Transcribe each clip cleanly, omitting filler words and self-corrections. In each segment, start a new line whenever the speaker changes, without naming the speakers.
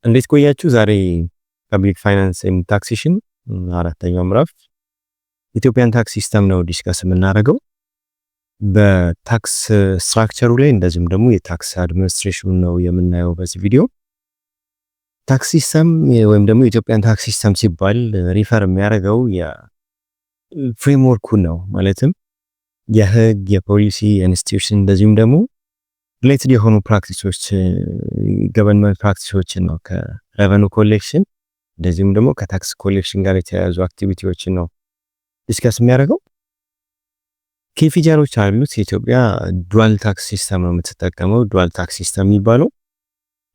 እንዴት ቆያችሁ? ዛሬ ፐብሊክ ፋይናንስ ኤንድ ታክሴሽን አራተኛው ምዕራፍ ኢትዮጵያን ታክስ ሲስተም ነው ዲስከስ የምናደርገው። በታክስ ስትራክቸሩ ላይ እንደዚሁም ደግሞ የታክስ አድሚኒስትሬሽኑ ነው የምናየው በዚህ ቪዲዮ። ታክስ ሲስተም ወይም ደግሞ የኢትዮጵያን ታክስ ሲስተም ሲባል ሪፈር የሚያደርገው የፍሬምወርኩ ነው። ማለትም የህግ፣ የፖሊሲ፣ ኢንስቲትዩሽን እንደዚሁም ደግሞ ሪሌትድ የሆኑ ፕራክቲሶች ገቨርንመንት ፕራክቲሶችን ነው። ከሬቨኑ ኮሌክሽን እንደዚሁም ደግሞ ከታክስ ኮሌክሽን ጋር የተያያዙ አክቲቪቲዎችን ነው ዲስከስ የሚያደርገው። ኪ ፊቸሮች አሉት። የኢትዮጵያ ዱዋል ታክስ ሲስተም ነው የምትጠቀመው። ዱዋል ታክስ ሲስተም የሚባለው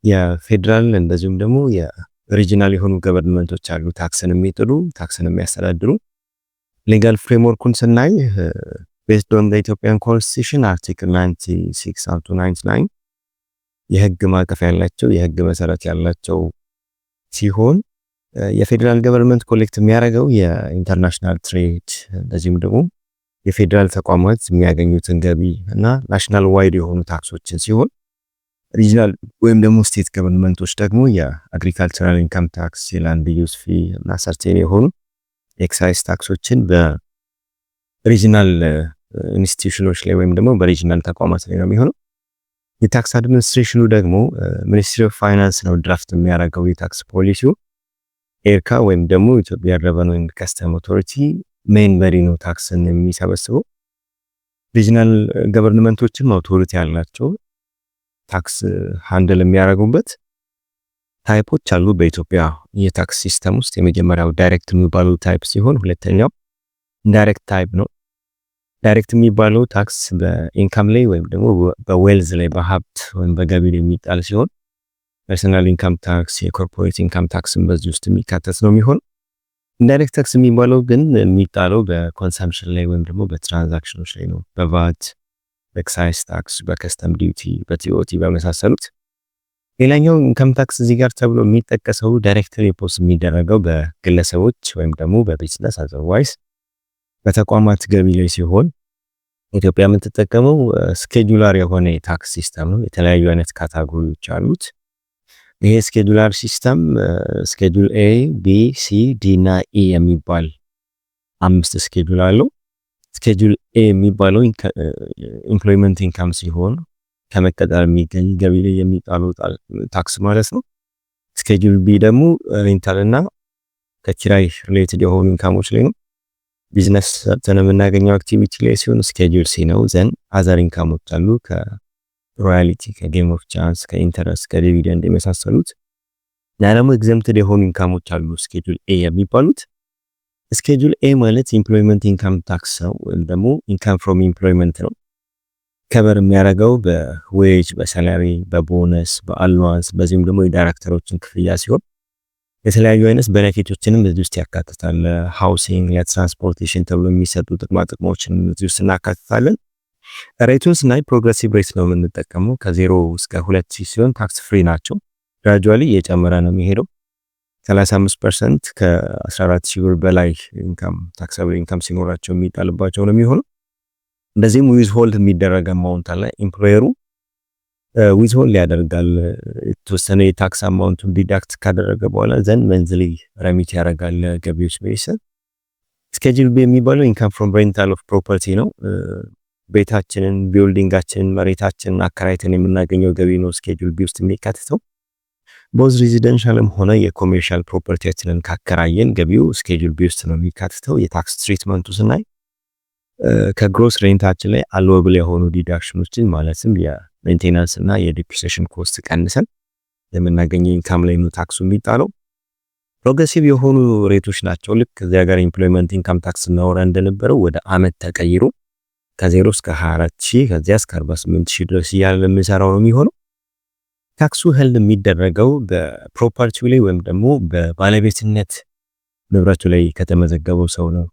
የፌዴራል እንደዚሁም ደግሞ የሪጂናል የሆኑ ገቨርንመንቶች አሉ፣ ታክስን የሚጥሉ ታክስን የሚያስተዳድሩ። ሌጋል ፍሬምወርኩን ስናይ based on the Ethiopian Constitution Article 96 up to 99 የህግ ማዕቀፍ ያላቸው የህግ መሰረት ያላቸው ሲሆን የፌዴራል ገቨርንመንት ኮሌክት የሚያደርገው የኢንተርናሽናል ትሬድ እንደዚሁም ደግሞ የፌዴራል ተቋማት የሚያገኙትን ገቢ እና ናሽናል ዋይድ የሆኑ ታክሶችን ሲሆን ሪጂናል ወይም ደግሞ ስቴት ገቨርንመንቶች ደግሞ የአግሪካልቸራል ኢንካም ታክስ፣ የላንድ ዩዝ ፊ እና ሰርቴን የሆኑ ኤክሳይዝ ታክሶችን በሪጂናል ኢንስቲትዩሽኖች ላይ ወይም ደግሞ በሪጂናል ተቋማት ላይ ነው የሚሆነው። የታክስ አድሚኒስትሬሽኑ ደግሞ ሚኒስትሪ ኦፍ ፋይናንስ ነው ድራፍት የሚያደርገው የታክስ ፖሊሲው። ኤርካ ወይም ደግሞ ኢትዮጵያ ሬቨኑ ኤንድ ከስተም ኦቶሪቲ ሜን በሪ ነው ታክስን የሚሰበስበው። ሪጂናል ገቨርንመንቶችም አውቶሪቲ ያላቸው ታክስ ሃንድል የሚያደርጉበት ታይፖች አሉ በኢትዮጵያ የታክስ ሲስተም ውስጥ። የመጀመሪያው ዳይሬክት የሚባለው ታይፕ ሲሆን ሁለተኛው ኢንዳይሬክት ታይፕ ነው። ዳይሬክት የሚባለው ታክስ በኢንካም ላይ ወይም ደግሞ በዌልዝ ላይ በሀብት ወይም በገቢ ላይ የሚጣል ሲሆን ፐርሰናል ኢንካም ታክስ፣ የኮርፖሬት ኢንካም ታክስን በዚህ ውስጥ የሚካተት ነው የሚሆን። ኢንዳይሬክት ታክስ የሚባለው ግን የሚጣለው በኮንሰምፕሽን ላይ ወይም ደግሞ በትራንዛክሽኖች ላይ ነው፣ በቫት፣ በኤክሳይዝ ታክስ፣ በከስተም ዲዩቲ፣ በቲኦቲ በመሳሰሉት። ሌላኛው ኢንካም ታክስ እዚህ ጋር ተብሎ የሚጠቀሰው ዳይሬክትሊ ኢምፖዝ የሚደረገው በግለሰቦች ወይም ደግሞ በቢዝነስ አዘርዋይስ በተቋማት ገቢ ላይ ሲሆን ኢትዮጵያ የምትጠቀመው ስኬጁላር የሆነ የታክስ ሲስተም ነው። የተለያዩ አይነት ካታጎሪዎች አሉት። ይሄ ስኬጁላር ሲስተም ስኬጁል ኤ፣ ቢ፣ ሲ፣ ዲ እና ኢ የሚባል 5 ስኬጁል አለው። ስኬጁል ኤ የሚባለው ኢምፕሎይመንት ኢንካም ሲሆን ከመቀጠር የሚገኝ ገቢ ላይ የሚጣሉ ታክስ ማለት ነው። ስኬጁል ቢ ደግሞ ሬንታል እና ከኪራይ ሪሌትድ የሆኑ ኢንካሞች ላይ ነው። ቢዝነስ ሰርተን የምናገኘው አክቲቪቲ ላይ ሲሆን ስኬጁል ሲ ነው። ዘን አዘር ኢንካሞች አሉ ከሮያሊቲ፣ ከጌም ኦፍ ቻንስ፣ ከኢንተረስት፣ ከዲቪደንድ የመሳሰሉት። እና ደግሞ ኤግዘምትድ የሆኑ ኢንካሞች አሉ ስኬጁል ኤ የሚባሉት። ስኬጁል ኤ ማለት ኢምፕሎይመንት ኢንካም ታክስ ነው ወይም ደግሞ ኢንካም ፍሮም ኢምፕሎይመንት ነው። ከበር የሚያደርገው በዌጅ፣ በሳላሪ፣ በቦነስ፣ በአልዋንስ በዚህም ደግሞ የዳይሬክተሮችን ክፍያ ሲሆን የተለያዩ አይነት ቤኔፊቶችንም እዚህ ውስጥ ያካትታል። ሃውሲንግ፣ ለትራንስፖርቴሽን ተብሎ የሚሰጡ ጥቅማ ጥቅሞችን እዚህ ውስጥ እናካትታለን። ሬቱን ስናይ ፕሮግሬሲቭ ሬት ነው የምንጠቀመው። ከ0 እስከ 2000 ሲሆን ታክስ ፍሪ ናቸው። ግራጁዋሊ እየጨመረ ነው የሚሄደው። 35% ከ14000 ብር በላይ ኢንካም ታክሳብል ኢንካም ሲኖራቸው የሚጣልባቸው ነው የሚሆነው። እንደዚህም ዊዝ ሆልድ የሚደረግ አማውንት አለ። ኢምፕሎየሩ ዊዝ ሆልድ ያደርጋል የተወሰነ የታክስ አማውንቱን ዲዳክት ካደረገ በኋላ ዘንድ መንዝሊ ረሚት ያደርጋል ገቢዎች ቤተሰብ። ስኬጁል ቢ የሚባለው ኢንካም ፍሮም ሬንታል ኦፍ ፕሮፐርቲ ነው። ቤታችንን፣ ቢልዲንጋችንን፣ መሬታችንን አከራይተን የምናገኘው ገቢ ነው ስኬጁል ቢ ውስጥ የሚካተተው። ቦዝ ሬዚደንሻልም ሆነ የኮሜርሻል ፕሮፐርቲያችንን ካከራየን ገቢው ስኬጁል ቢ ውስጥ ነው የሚካተተው። የታክስ ትሪትመንቱ ስናይ ከግሮስ ሬንታችን ላይ አሎብል የሆኑ ዲዳክሽኖችን ማለትም የሜንቴናንስ እና የዲፕሪሲዬሽን ኮስት ቀንሰን የምናገኘው ኢንካም ላይ ነው ታክሱ የሚጣለው። ፕሮግሬሲቭ የሆኑ ሬቶች ናቸው። ልክ እዚያ ጋር ኢምፕሎይመንት ኢንካም ታክስ እናወራ እንደነበረው ወደ አመት ተቀይሮ ከ0 እስከ 24000 ከዚያ እስከ 48000 ድረስ እያለ የምንሰራው ነው የሚሆነው። ታክሱ ህልድ የሚደረገው በፕሮፐርቲው ላይ ወይም ደግሞ በባለቤትነት ንብረቱ ላይ ከተመዘገበው ሰው ነው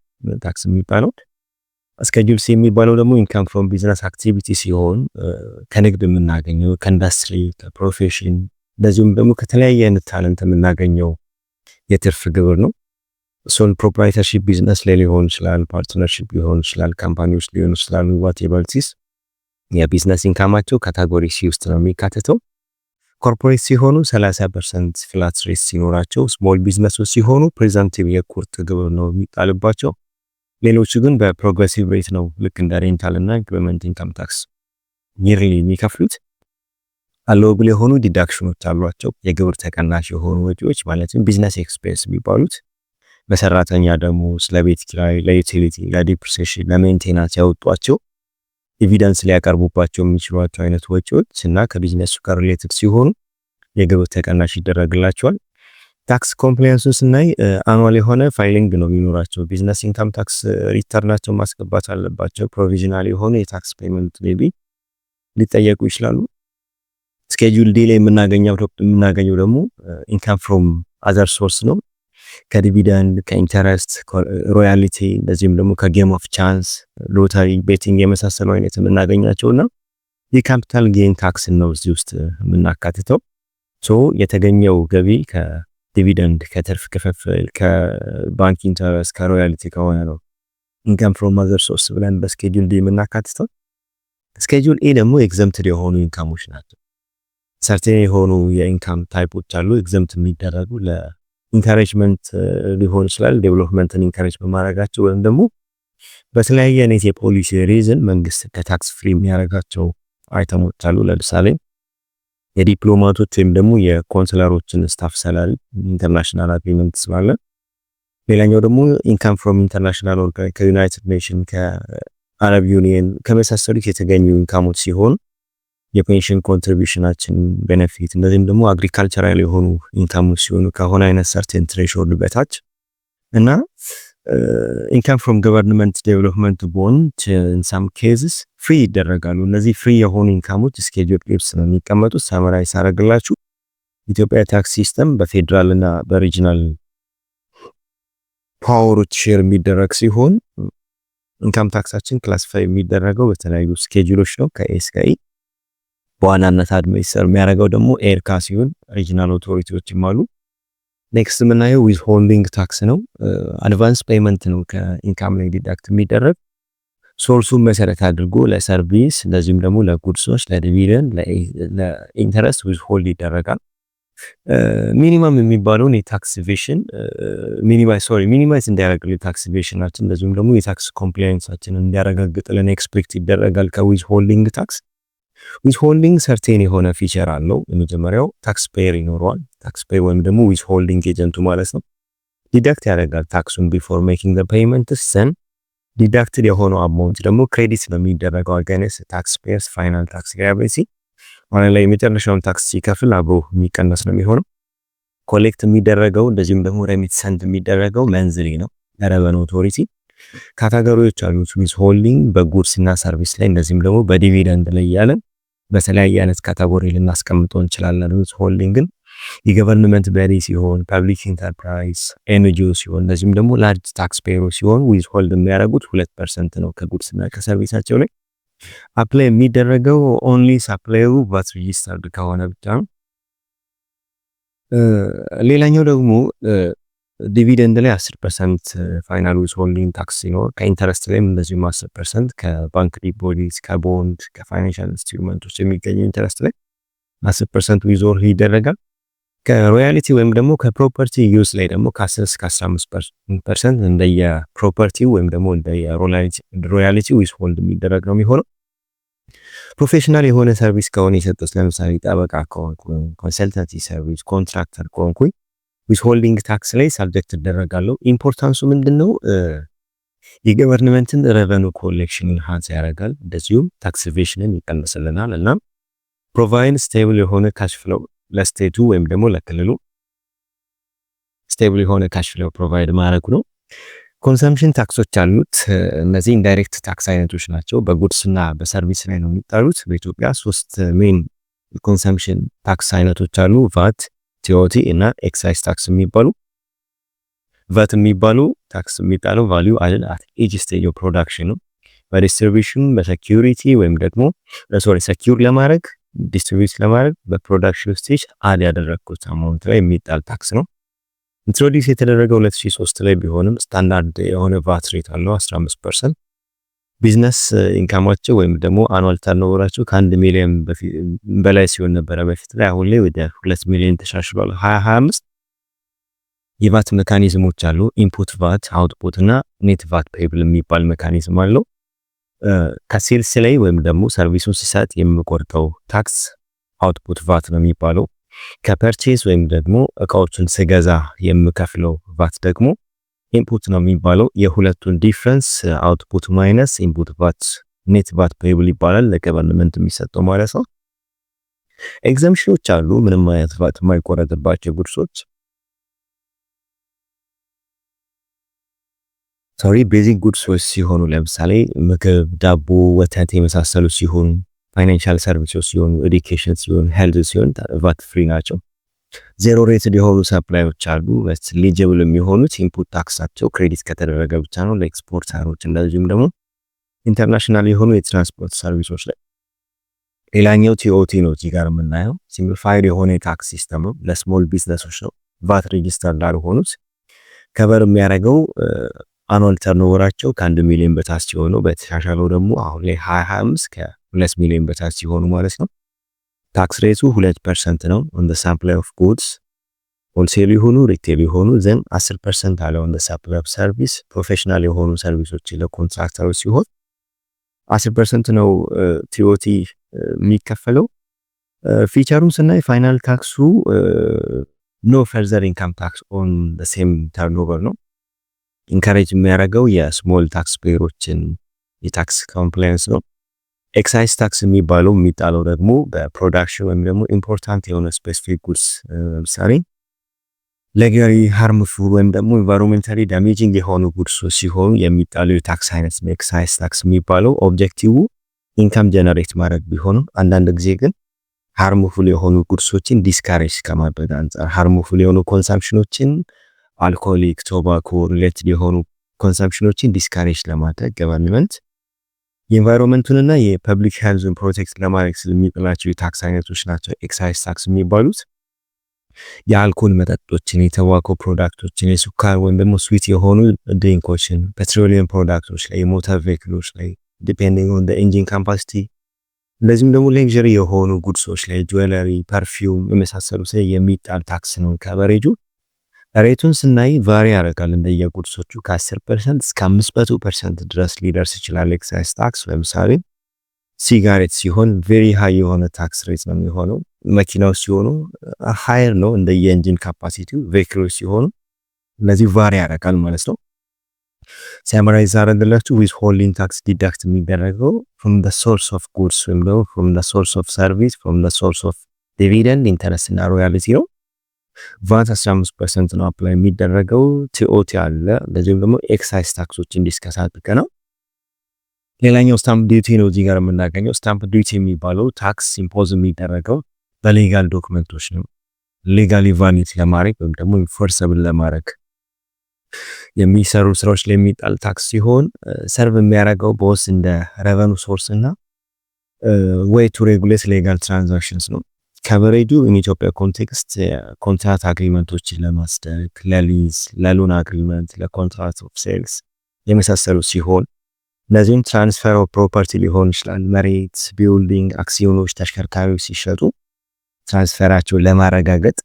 ታክስ የሚባለው። ስኬጁል ሲ የሚባለው ደግሞ ኢንካም ፍሮም ቢዝነስ አክቲቪቲ ሲሆን ከንግድ የምናገኘው ከኢንዱስትሪ፣ ከፕሮፌሽን እንደዚሁም ደግሞ ከተለያየ አይነት ታለንት የምናገኘው የትርፍ ግብር ነው። ሶል ፕሮፕራይተርሺፕ ቢዝነስ ላይ ሊሆን ይችላል፣ ፓርትነርሺፕ ሊሆን ይችላል፣ ካምፓኒዎች ሊሆን ይችላሉ። ዋቴቨር ኢት ኢዝ የቢዝነስ ኢንካማቸው ካታጎሪ ሲ ውስጥ ነው የሚካተተው። ኮርፖሬት ሲሆኑ 30% ፍላት ሬት ሲኖራቸው፣ ስሞል ቢዝነሶች ሲሆኑ ፕሬዘንቲቭ የኩርት ግብር ነው የሚጣልባቸው። ሌሎቹ ግን በፕሮግሬሲቭ ሬት ነው ልክ እንደ ሬንታል እና ኢንክሪመንት ኢንካም ታክስ ይርሊ የሚከፍሉት። አሎብል የሆኑ ዲዳክሽኖች አሏቸው። የግብር ተቀናሽ የሆኑ ወጪዎች ማለትም ቢዝነስ ኤክስፔንስ የሚባሉት በሰራተኛ ደሞዝ፣ ለቤት ኪራይ፣ ለዩቲሊቲ፣ ለዲፕሪሲዬሽን፣ ለሜንቴናንስ ያወጧቸው ኤቪደንስ ሊያቀርቡባቸው የሚችሏቸው አይነት ወጪዎች እና ከቢዝነሱ ጋር ሪሌትድ ሲሆኑ የግብር ተቀናሽ ይደረግላቸዋል። ታክስ ኮምፕላያንሱን ስናይ አኑዋል የሆነ ፋይሊንግ ነው የሚኖራቸው። ቢዝነስ ኢንካም ታክስ ሪተርናቸው ማስገባት አለባቸው። ፕሮቪዥናል የሆነ የታክስ ፔመንት ሜቢ ሊጠየቁ ይችላሉ። ስኬጁል ዲ ላይ የምናገኘው ደግሞ ኢንካም ፍሮም አዘር ሶርስ ነው። ከዲቪደንድ፣ ከኢንተረስት፣ ሮያሊቲ እንደዚህም ደግሞ ከጌም ኦፍ ቻንስ፣ ሎተሪ፣ ቤቲንግ የመሳሰሉ አይነት የምናገኛቸውና የካፒታል ጌን ታክስን ነው እዚህ ውስጥ የምናካትተው። የተገኘው ገቢ ከዲቪደንድ፣ ከትርፍ ክፍፍል፣ ከባንክ ኢንተረስት፣ ከሮያሊቲ ከሆነ ነው ኢንካም ፍሮም አዘር ሶርስ ብለን በስኬጁል ዲ የምናካትተው። ስኬጁል ኤ ደግሞ ኤግዘምትድ የሆኑ ኢንካሞች ናቸው። ሰርቴን የሆኑ የኢንካም ታይፖች አሉ ኤግዘምት የሚደረጉ ለኢንካሬጅመንት ሊሆን ይችላል፣ ዴቨሎፕመንትን ኢንካሬጅ በማድረጋቸው ወይም ደግሞ በተለያየ አይነት የፖሊሲ ሪዝን መንግስት ከታክስ ፍሪ የሚያደርጋቸው አይተሞች አሉ። ለምሳሌ የዲፕሎማቶች ወይም ደግሞ የኮንስለሮችን ስታፍ ሰላሪ ኢንተርናሽናል አግሪመንት ስላለ። ሌላኛው ደግሞ ኢንካም ፍሮም ኢንተርናሽናል ኦርጋናይዜሽን ከዩናይትድ ኔሽን ከአረብ ዩኒየን ከመሳሰሉት የተገኙ ኢንካሞች ሲሆን የፔንሽን ኮንትሪቢዩሽናችን ቤኔፊት እንደዚህም ደግሞ አግሪካልቸራል የሆኑ ኢንካሞች ሲሆኑ ከሆነ አይነት ሰርቴን ትሬሾልድ በታች እና ኢንካም ፍሮም ገቨርንመንት ዴቨሎፕመንት ቦንድ ኢን ሳም ኬዝስ ፍሪ ይደረጋሉ። እነዚህ ፍሪ የሆኑ ኢንካሞች ስኬጁል ኤፕስ ነው የሚቀመጡት። ሳመራይዝ አደረግላችሁ። ኢትዮጵያ ታክስ ሲስተም በፌደራል እና በሪጂናል ፓወሮች ሼር የሚደረግ ሲሆን ኢንካም ታክሳችን ክላሲፋይ የሚደረገው በተለያዩ ስኬጁሎች ነው ከኤ እስከ ኢ። በዋናነት አድሚኒስትር የሚያደርገው ደግሞ ኤርካ ሲሆን ሪጂናል ኦቶሪቲዎችም አሉ። ኔክስት የምናየው ዊዝ ሆልዲንግ ታክስ ነው። አድቫንስ ፔመንት ነው ከኢንካም ላይ ዲዳክት የሚደረግ ሶርሱን መሰረት አድርጎ ለሰርቪስ እንደዚሁም ደግሞ ለጉድሶች፣ ለዲቪደንድ፣ ለኢንተረስት ዊዝ ሆልድ ይደረጋል። ሚኒመም የሚባለውን የታክሲቬሽን ሚኒማይዝ እንዲያደርግልን ታክሲቬሽናችን እንደዚሁም ደግሞ የታክስ ኮምፕላያንሳችንን እንዲያረጋግጥልን ኤክስፔክት ይደረጋል ከዊዝ ሆልዲንግ ታክስ። ዊዝ ሆልዲንግ ሰርቴን የሆነ ፊቸር አለው። የመጀመሪያው ታክስ ፔየር ይኖረዋል። ታክስ ፔየር ወይም ደግሞ ዊዝ ሆልዲንግ ኤጀንቱ ማለት ነው ዲዳክት ያደርጋል ታክሱን ቢፎር ሜኪንግ ዘ ፔመንት ሰን ዲዳክትድ የሆነው አማውንት ደግሞ ክሬዲት በሚደረገው አጋይነስ ታክስ ፔየርስ ፋይናል ታክስ ላያቢሊቲ ማለት ላይ የመጨረሻውን ታክስ ሲከፍል አብሮ የሚቀነስ ነው የሚሆነው። ኮሌክት የሚደረገው እንደዚሁም ደግሞ ሬሚት ሰንድ የሚደረገው መንዝሊ ነው ለሬቨኒው ኦቶሪቲ። ካታጎሪዎች አሉት ዊዝ ሆልዲንግ በጉድስ እና ሰርቪስ ላይ እንደዚህም ደግሞ በዲቪደንድ ላይ ያለን በተለያየ አይነት ካታጎሪ ልናስቀምጠው እንችላለን። ዊዝ ሆልዲንግን የገቨርንመንት በዲ ሲሆን፣ ፐብሊክ ኢንተርፕራይዝ፣ ኤንጂኦ ሲሆን እንደዚህም ደግሞ ላርጅ ታክስ ፔየሮች ሲሆን ዊዝ ሆልድ የሚያደርጉት 2% ነው ከጉድስ እና ከሰርቪሳቸው ላይ። አፕላይ የሚደረገው ኦንሊ ሳፕላየሩ ቫት ሬጂስተርድ ከሆነ ብቻ ነው። ሌላኛው ደግሞ ዲቪደንድ ላይ 10% ፋይናል ዊዝ ሆልዲንግ ታክስ ሲኖር ከኢንተረስት ላይም እንደዚሁም 10% ከባንክ ዲፖዚት፣ ከቦንድ፣ ከፋይናንሻል ኢንስትሩመንቶች የሚገኘው ኢንተረስት ላይ 10% ዊዝ ሆልድ ይደረጋል። ከሮያሊቲ ወይም ደግሞ ከፕሮፐርቲ ዩዝ ላይ ደግሞ ከ10 እስከ 15% እንደየ ፕሮፐርቲ ወይም ደግሞ እንደየ ሮያሊቲ ዊዝ ሆልድ የሚደረግ ነው የሚሆነው። ፕሮፌሽናል የሆነ ሰርቪስ ከሆነ የሰጡት ለምሳሌ ጠበቃ ከሆንኩ፣ ኮንሰልታንሲ ሰርቪስ፣ ኮንትራክተር ከሆንኩኝ ዊዝ ሆልዲንግ ታክስ ላይ ሳብጀክት ይደረጋሉ። ኢምፖርታንሱ ምንድነው? የገቨርንመንትን ሬቨኒው ኮሌክሽን ኢንሃንስ ያደርጋል፣ እንደዚሁም ታክሲቬሽንን ይቀንስልናል እና ፕሮቫይድ ስቴብል የሆነ ካሽ ፍሎው ለስቴቱ ወይም ደግሞ ለክልሉ ስቴብል የሆነ ካሽ ፍሎው ፕሮቫይድ ማድረጉ ነው። ኮንሰምፕሽን ታክሶች አሉት። እነዚህ ኢንዳይሬክት ታክስ አይነቶች ናቸው። በጉድስ እና በሰርቪስ ላይ ነው የሚጣሉት። በኢትዮጵያ 3 ሜን ኮንሰምፕሽን ታክስ አይነቶች አሉ። ቫት፣ ቲኦቲ እና ኤክሳይዝ ታክስ የሚባሉ። ቫት የሚባሉ ታክስ የሚጣለው ቫልዩ አድድ አት ኢች ስቴጅ ኦፍ ፕሮዳክሽን ነው። በዲስትሪቢዩሽን በሴኩሪቲ ወይም ደግሞ ሴኩር ለማድረግ ዲስትሪቢዩት ለማድረግ በፕሮዳክሽን ስቴጅ አድ ያደረኩት አማውንት ላይ የሚጣል ታክስ ነው። ኢንትሮዲዩስ የተደረገው 2003 ላይ ቢሆንም ስታንዳርድ የሆነ ቫት ሬት አለው 15%። ቢዝነስ ኢንካማቸው ወይም ደግሞ አኑዋል ተርኖቨራቸው ከ1 ሚሊዮን በላይ ሲሆን ነበረ በፊት ላይ። አሁን ላይ ወደ 2 ሚሊዮን ተሻሽሏል። 2025 የቫት ሜካኒዝሞች አሉ። ኢንፑት ቫት፣ አውትፑት እና ኔት ቫት ፔብል የሚባል ሜካኒዝም አለው። ከሴልስ ላይ ወይም ደግሞ ሰርቪሱን ሲሰጥ የምቆርጠው ታክስ አውትፑት ቫት ነው የሚባለው። ከፐርቼዝ ወይም ደግሞ እቃዎችን ስገዛ የምከፍለው ቫት ደግሞ ኢንፑት ነው የሚባለው። የሁለቱን ዲፍረንስ አውትፑት ማይነስ ኢንፑት ቫት ኔት ቫት ፔብል ይባላል። ለገቨርንመንት የሚሰጠው ማለት ነው። ኤግዘምፕሽኖች አሉ። ምንም አይነት ቫት የማይቆረጥባቸው ጉድሶች ቤዚክ ጉድሶች ሲሆኑ ለምሳሌ ምግብ፣ ዳቦ፣ ወተት የመሳሰሉ ሲሆኑ፣ ፋይናንሻል ሰርቪሶች ሲሆኑ፣ ኤዱኬሽን ሲሆን፣ ሄልዝ ሲሆን ቫት ፍሪ ናቸው። ዜሮ ሬትድ የሆኑ ሰፕላዮች አሉ። ኤሊጂብል የሚሆኑት ኢንፑት ታክሳቸው ክሬዲት ከተደረገ ብቻ ነው። ለኤክስፖርተሮች እንደዚሁም ደግሞ ኢንተርናሽናል የሆኑ የትራንስፖርት ሰርቪሶች ላይ። ሌላኛው ቲኦቲ ነው። እዚህ ጋር የምናየው ሲምፕሊፋይድ የሆነ የታክስ ሲስተም ነው። ለስሞል ቢዝነሶች ነው። ቫት ሬጂስተር ላልሆኑት ከበር የሚያደርገው አኑዋል ተርኖቨራቸው ከ1 ሚሊዮን በታች ሲሆኑ፣ በተሻሻለው ደግሞ አሁን ላይ 2025 ከ2 ሚሊዮን በታች ሲሆኑ ማለት ነው። ታክስ ሬቱ 2% ነው on the supply of goods ሆልሴል ይሁኑ ሪቴል ይሁኑ። ዘን 10% አለው on the supply of service ፕሮፌሽናል የሆኑ ሰርቪሶች ለኮንትራክተሮች ሲሆን 10% ነው ቲኦቲ የሚከፈለው። ፊቸሩን ስናይ ፋይናል ታክሱ no further income tax on the same turnover ነው። ኢንካሬጅ የሚያደርገው የስሞል ታክስ ፔየሮችን የታክስ ኮምፕላያንስ ነው። ኤክሳይዝ ታክስ የሚባለው የሚጣለው ደግሞ በፕሮዳክሽን ወይም ደግሞ ኢምፖርታንት የሆነ ስፔሲፊክ ጉድስ ለምሳሌ ሌጋሊ ሃርምፉል ወይም ደግሞ ኢንቫይሮንሜንታሊ ዳሜጂንግ የሆኑ ጉድሶች ሲሆኑ የሚጣለው የታክስ አይነት ነው ኤክሳይዝ ታክስ የሚባለው። ኦብጀክቲቭ ኢንካም ጀነሬት ማድረግ ቢሆንም አንዳንድ ጊዜ ግን ሃርምፉል የሆኑ ጉድሶችን ዲስካሬጅ ከማድረግ አንጻር ሃርምፉል የሆኑ ኮንሰምፕሽኖችን አልኮሆሊክ፣ ቶባኮ ሪሌትድ የሆኑ ኮንሰምፕሽኖችን ዲስካሬጅ ለማድረግ ገቨርንመንት የኢንቫይሮንመንቱንና የፐብሊክ ሄልዝን ፕሮቴክት ለማድረግ ስለሚጥላቸው የታክስ አይነቶች ናቸው ኤክሳይዝ ታክስ የሚባሉት። የአልኮል መጠጦችን፣ የተባኮ ፕሮዳክቶችን፣ የሱካር ወይም ደግሞ ስዊት የሆኑ ድሪንኮችን፣ ፔትሮሊየም ፕሮዳክቶች ላይ፣ የሞተር ቬክሎች ላይ ዲፔንዲንግ ኦን ኢንጂን ካፓሲቲ፣ እንደዚሁም ደግሞ ሌክዠሪ የሆኑ ጉድሶች ላይ ጁዌለሪ፣ ፐርፊውም የመሳሰሉት ላይ የሚጣል ታክስ ነው። ከቨሬጁ ሬቱን ስናይ ቫሪ ያደርጋል እንደየጉድሶቹ ከ10% እስከ 500% ድረስ ሊደርስ ይችላል ኤክሳይዝ ታክስ። ለምሳሌ ሲጋሬት ሲሆን ቬሪ ሃይ የሆነ ታክስ ሬት ነው የሚሆነው። መኪናዎች ሲሆኑ ሃየር ነው እንደየኢንጂን ካፓሲቲው። ቬክሎች ሲሆኑ እነዚህ ቫሪ ያደርጋል ማለት ነው። ሳማራይዝ አደረግላችሁ ዊዝ ሆልዲንግ ታክስ ዲዳክት የሚደረገው from the source of goods ወይም ደግሞ from the source of service from the source of dividend ኢንተረስት እና ሮያልቲ ነው። ቫት 15% ነው አፕላይ የሚደረገው። ቲኦቲ አለ። እንደዚሁም ደግሞ ኤክሳይዝ ታክሶችን ዲስከስ አድርገናል። ሌላኛው ስታምፕ ዲዩቲ ነው። እዚህ ጋር የምናገኘው ስታምፕ ዲዩቲ የሚባለው ታክስ ኢምፖዝ የሚደረገው በሌጋል ዶክመንቶች ነው። ሌጋሊ ቫሊድ ለማድረግ ወይም ደግሞ ኢንፎርሰብል ለማድረግ የሚሰሩ ስራዎች ላይ የሚጣል ታክስ ሲሆን ሰርቭ የሚያደርገው ቦስ እንደ ሬቨኑ ሶርስ እና ዌይ ቱ ሬጉሌት ሌጋል ትራንዛክሽንስ ነው። ከቨሬጁ ኢትዮጵያ ኮንቴክስት ኮንትራት አግሪመንቶችን ለማስደረግ ለሊዝ፣ ለሎን አግሪመንት፣ ለኮንትራት ኦፍ ሴልስ የመሳሰሉ ሲሆን እነዚህም ትራንስፈር ኦፍ ፕሮፐርቲ ሊሆን ይችላል። መሬት፣ ቢልዲንግ፣ አክሲዮኖች፣ ተሽከርካሪዎች ሲሸጡ ትራንስፈራቸውን ለማረጋገጥ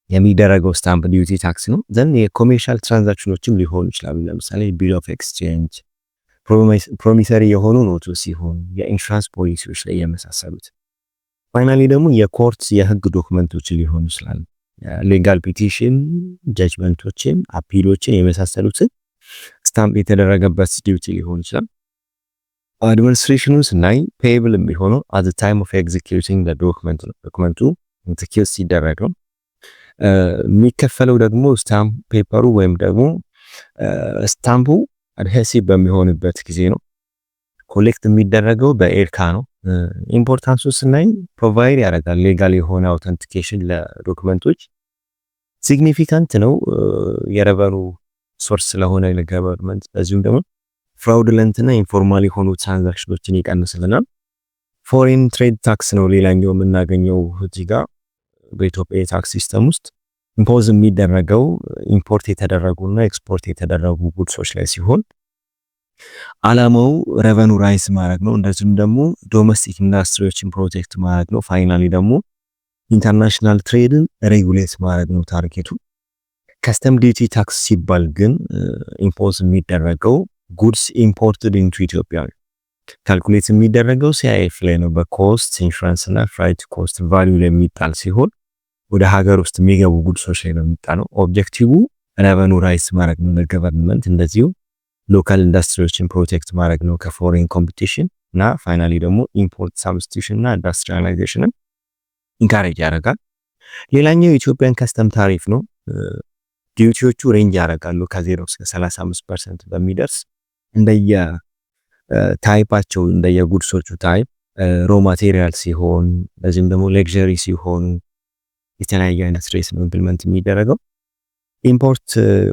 የሚደረገው ስታምፕ ዲዩቲ ታክስ ነው። ዘን የኮሜርሻል ትራንዛክሽኖችም ሊሆኑ ይችላሉ። ለምሳሌ ቢል ኦፍ ኤክስቼንጅ፣ ፕሮሚሰሪ የሆኑ ኖቶች ሲሆን የኢንሹራንስ ፖሊሲዎች ላይ የመሳሰሉት። ፋይናሊ ደግሞ የኮርት የህግ ዶክመንቶች ሊሆኑ ይችላል። ሌጋል ፒቲሽን፣ ጀጅመንቶችን፣ አፒሎችን የመሳሰሉትን ስታምፕ የተደረገበት ዲዩቲ ሊሆን ይችላል። አድሚኒስትሬሽኑን ስናይ ፔብል የሚሆነው at the time of executing the document ነው። ዶክመንቱ ኤክዚኪዩት ሲደረግ ነው። የሚከፈለው ደግሞ ስታምፕ ፔፐሩ ወይም ደግሞ ስታምፑ አድሄሲቭ በሚሆንበት ጊዜ ነው። ኮሌክት የሚደረገው በኤርካ ነው። ኢምፖርታንሱ ስናይ ፕሮቫይድ ያደርጋል ሌጋል የሆነ አውተንቲኬሽን ለዶክመንቶች ሲግኒፊካንት ነው። የረቨኑ ሶርስ ስለሆነ ለገቨርንመንት እዚሁም ደግሞ ፍራውድለንት እና ኢንፎርማል የሆኑ ትራንዛክሽኖችን ይቀንስልናል። ፎሬን ትሬድ ታክስ ነው ሌላኛው የምናገኘው እዚህ ጋር በኢትዮጵያ የታክስ ሲስተም ውስጥ ኢምፖዝ የሚደረገው ኢምፖርት የተደረጉና ኤክስፖርት የተደረጉ ጉድሶች ላይ ሲሆን አላማው ሬቨኑ ራይዝ ማድረግ ነው። እንደዚሁም ደግሞ ዶሜስቲክ ኢንዱስትሪዎችን ፕሮቴክት ማድረግ ነው። ፋይናሊ ደግሞ ኢንተርናሽናል ትሬድን ሬጉሌት ማድረግ ነው ታርጌቱ። ከስተም ዲዩቲ ታክስ ሲባል ግን ኢምፖዝ የሚደረገው ጉድስ ኢምፖርትድ ኢንቱ ኢትዮጵያ ካልኩሌት የሚደረገው ሲአይኤፍ ላይ ነው። በኮስት ኢንሹራንስ እና ፍራይት ኮስት ቫልዩ ላይ የሚጣል ሲሆን ወደ ሀገር ውስጥ የሚገቡ ጉድሶች ላይ ነው የሚጣለው። ኦብጀክቲቭ ሬቨኑ ራይዝ ማድረግ ነው ለገቨርንመንት፣ እንደዚሁ ሎካል ኢንዱስትሪዎችን ፕሮቴክት ማድረግ ነው ከፎሬን ኮምፒቲሽን እና ፋይናሊ ደግሞ ኢምፖርት ሳብስቲቱሽን እና ኢንዱስትሪያላይዜሽንን ኢንካሬጅ ያደርጋል። ሌላኛው የኢትዮጵያን ከስተም ታሪፍ ነው። ዲዩቲዎቹ ሬንጅ ያደርጋሉ ከ0 እስከ 35% በሚደርስ እንደየ ታይፓቸው እንደየ ጉድሶቹ ታይፕ ሮ ማቴሪያል ሲሆን ለዚህም ደግሞ ሌክዠሪ ሲሆን የተለያየ አይነት ሬት ነው ኢምፕሊመንት የሚደረገው። ኢምፖርት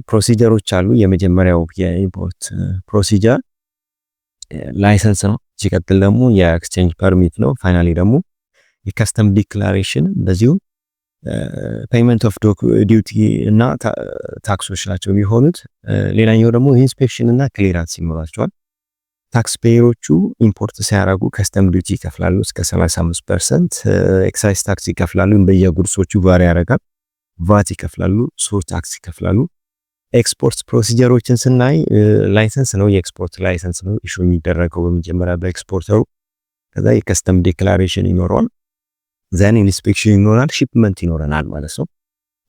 ፕሮሲጀሮች አሉ። የመጀመሪያው የኢምፖርት ፕሮሲጀር ላይሰንስ ነው። ሲቀጥል ደግሞ የኤክስቼንጅ ፐርሚት ነው። ፋይናሊ ደግሞ የከስተም ዲክላሬሽን እንደዚሁ ፔይመንት ኦፍ ዲዩቲ እና ታክሶች ናቸው የሚሆኑት። ሌላኛው ደግሞ ኢንስፔክሽን እና ክሊራንስ ይኖራቸዋል። ታክስ ፔየሮቹ ኢምፖርት ሲያደርጉ ከስተም ዲዩቲ ይከፍላሉ እስከ 35%፣ ኤክሳይዝ ታክስ ይከፍላሉ፣ በየጉድሶቹ ቫሪ ያደርጋል። ቫት ይከፍላሉ፣ ሱር ታክስ ይከፍላሉ። ኤክስፖርት ፕሮሲጀሮችን ስናይ ላይሰንስ ነው፣ የኤክስፖርት ላይሰንስ ነው ኢሹ የሚደረገው በመጀመሪያ በኤክስፖርተሩ። ከዛ የከስተም ዲክላሬሽን ይኖረዋል፣ ዘን ኢንስፔክሽን ይኖራል፣ ሺፕመንት ይኖረናል ማለት ነው።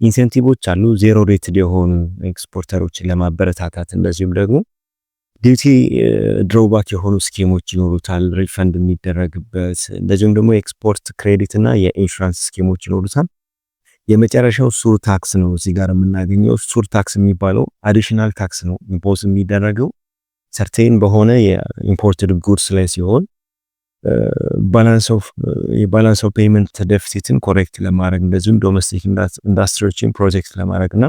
ኢንሴንቲቮች አሉ ዜሮ ሬትድ የሆኑ ኤክስፖርተሮችን ለማበረታታት፣ እንደዚሁም ደግሞ ዲዩቲ ድሮባክ የሆኑ ስኪሞች ይኖሩታል ሪፈንድ የሚደረግበት፣ እንደዚሁም ደግሞ የኤክስፖርት ክሬዲት እና የኢንሹራንስ ስኪሞች ይኖሩታል። የመጨረሻው ሱር ታክስ ነው። እዚህ ጋር የምናገኘው ሱር ታክስ የሚባለው አዲሽናል ታክስ ነው ኢምፖዝ የሚደረገው ሰርቴን በሆነ የኢምፖርትድ ጉድስ ላይ ሲሆን ባላንስ ኦፍ ፔይመንት ዴፊሲትን ኮሬክት ለማድረግ እንደዚሁም ዶሜስቲክ ኢንዱስትሪዎችን ፕሮቴክት ለማድረግ እና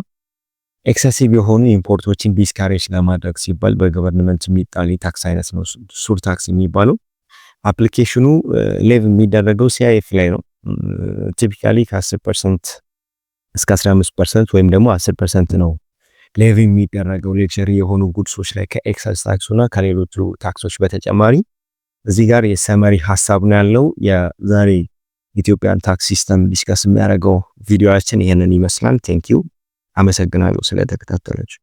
ኤክሰሲቭ የሆኑ ኢምፖርቶችን ዲስካሬጅ ለማድረግ ሲባል በገቨርንመንት የሚጣል ታክስ አይነት ነው ሱር ታክስ የሚባለው። አፕሊኬሽኑ ሌቭ የሚደረገው ሲአይኤፍ ላይ ነው። ቲፒካሊ ከ10% እስከ 15% ወይም ደግሞ 10% ነው ሌቭ የሚደረገው ሌክቸሪ የሆኑ ጉድሶች ላይ ከኤክሳይዝ ታክሱና ከሌሎቹ ታክሶች በተጨማሪ። እዚህ ጋር የሰመሪ ሐሳብ ነው ያለው። የዛሬ ኢትዮጵያን ታክስ ሲስተም ዲስከስ የሚያደርገው ቪዲዮአችን ይሄንን ይመስላል። ቴንክ ዩ አመሰግናለሁ ስለተከታተላችሁ።